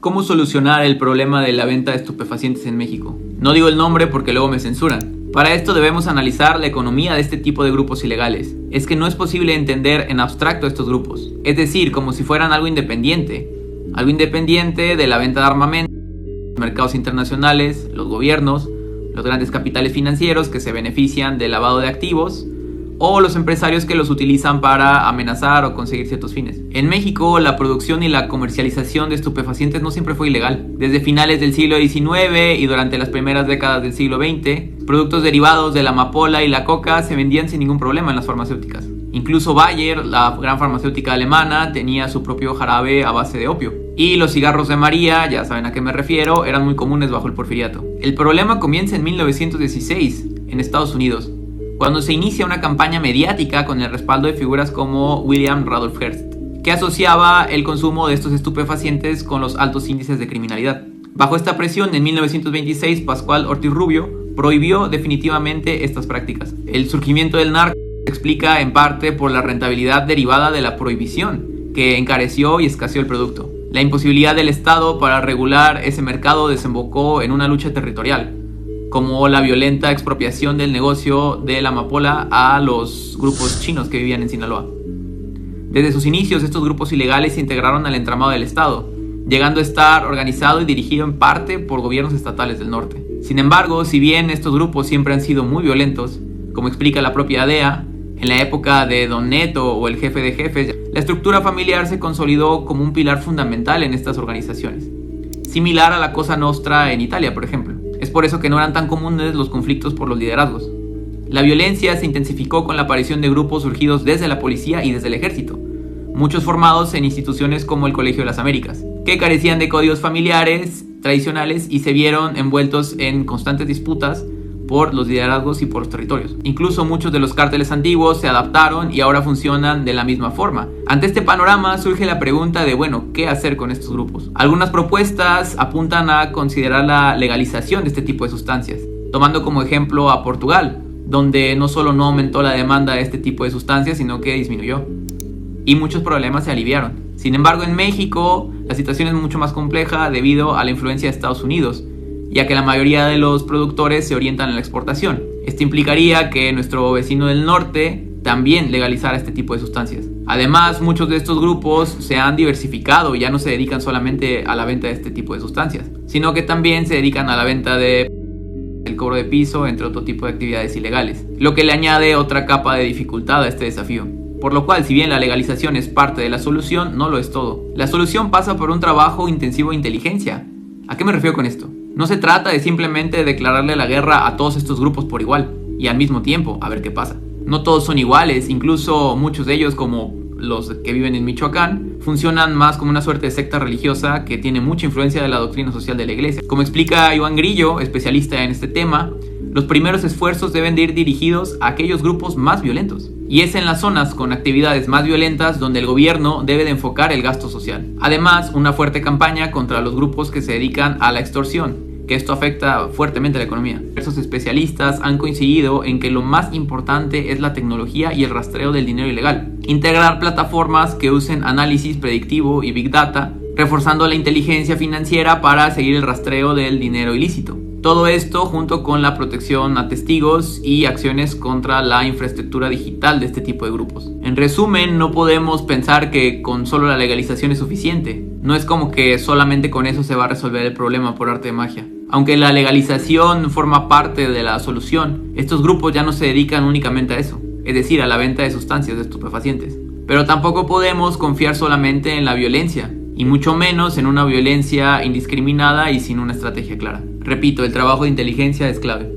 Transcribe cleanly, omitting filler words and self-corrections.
¿Cómo solucionar el problema de la venta de estupefacientes en México? No digo el nombre porque luego me censuran. Para esto debemos analizar la economía de este tipo de grupos ilegales. Es que no es posible entender en abstracto estos grupos, es decir, como si fueran algo independiente de la venta de armamento, los mercados internacionales, los gobiernos, los grandes capitales financieros que se benefician del lavado de activos, o los empresarios que los utilizan para amenazar o conseguir ciertos fines. En México, la producción y la comercialización de estupefacientes no siempre fue ilegal. Desde finales del siglo XIX y durante las primeras décadas del siglo XX, productos derivados de la amapola y la coca se vendían sin ningún problema en las farmacéuticas. Incluso Bayer, la gran farmacéutica alemana, tenía su propio jarabe a base de opio. Y los cigarros de María, ya saben a qué me refiero, eran muy comunes bajo el porfiriato. El problema comienza en 1916, en Estados Unidos, cuando se inicia una campaña mediática con el respaldo de figuras como William Randolph Hearst, que asociaba el consumo de estos estupefacientes con los altos índices de criminalidad. Bajo esta presión, en 1926, Pascual Ortiz Rubio prohibió definitivamente estas prácticas. El surgimiento del narco se explica en parte por la rentabilidad derivada de la prohibición, que encareció y escaseó el producto. La imposibilidad del Estado para regular ese mercado desembocó en una lucha territorial, como la violenta expropiación del negocio de la amapola a los grupos chinos que vivían en Sinaloa. Desde sus inicios, estos grupos ilegales se integraron al entramado del Estado, llegando a estar organizado y dirigido en parte por gobiernos estatales del norte. Sin embargo, si bien estos grupos siempre han sido muy violentos, como explica la propia DEA, en la época de Don Neto o el jefe de jefes, la estructura familiar se consolidó como un pilar fundamental en estas organizaciones, similar a la Cosa Nostra en Italia, por ejemplo. Es por eso que no eran tan comunes los conflictos por los liderazgos. La violencia se intensificó con la aparición de grupos surgidos desde la policía y desde el ejército, muchos formados en instituciones como el Colegio de las Américas, que carecían de códigos familiares tradicionales y se vieron envueltos en constantes disputas por los liderazgos y por los territorios. Incluso muchos de los cárteles antiguos se adaptaron y ahora funcionan de la misma forma. Ante este panorama surge la pregunta de, ¿qué hacer con estos grupos? Algunas propuestas apuntan a considerar la legalización de este tipo de sustancias, tomando como ejemplo a Portugal, donde no solo no aumentó la demanda de este tipo de sustancias, sino que disminuyó. Y muchos problemas se aliviaron. Sin embargo, en México la situación es mucho más compleja debido a la influencia de Estados Unidos, ya que la mayoría de los productores se orientan a la exportación. Esto implicaría que nuestro vecino del norte también legalizara este tipo de sustancias. Además, muchos de estos grupos se han diversificado y ya no se dedican solamente a la venta de este tipo de sustancias, sino que también se dedican a la venta de el cobro de piso, entre otro tipo de actividades ilegales, lo que le añade otra capa de dificultad a este desafío. Por lo cual, si bien la legalización es parte de la solución, no lo es todo. La solución pasa por un trabajo intensivo de inteligencia. ¿A qué me refiero con esto? No se trata de simplemente declararle la guerra a todos estos grupos por igual y al mismo tiempo a ver qué pasa. No todos son iguales, incluso muchos de ellos, como los que viven en Michoacán, funcionan más como una suerte de secta religiosa que tiene mucha influencia de la doctrina social de la iglesia. Como explica Iván Grillo, especialista en este tema, los primeros esfuerzos deben de ir dirigidos a aquellos grupos más violentos. Y es en las zonas con actividades más violentas donde el gobierno debe de enfocar el gasto social. Además, una fuerte campaña contra los grupos que se dedican a la extorsión, que esto afecta fuertemente a la economía. Esos especialistas han coincidido en que lo más importante es la tecnología y el rastreo del dinero ilegal. Integrar plataformas que usen análisis predictivo y Big Data, reforzando la inteligencia financiera para seguir el rastreo del dinero ilícito. Todo esto junto con la protección a testigos y acciones contra la infraestructura digital de este tipo de grupos. En resumen, no podemos pensar que con solo la legalización es suficiente. No es como que solamente con eso se va a resolver el problema por arte de magia. Aunque la legalización forma parte de la solución, estos grupos ya no se dedican únicamente a eso, es decir, a la venta de sustancias de estupefacientes. Pero tampoco podemos confiar solamente en la violencia, y mucho menos en una violencia indiscriminada y sin una estrategia clara. Repito, el trabajo de inteligencia es clave.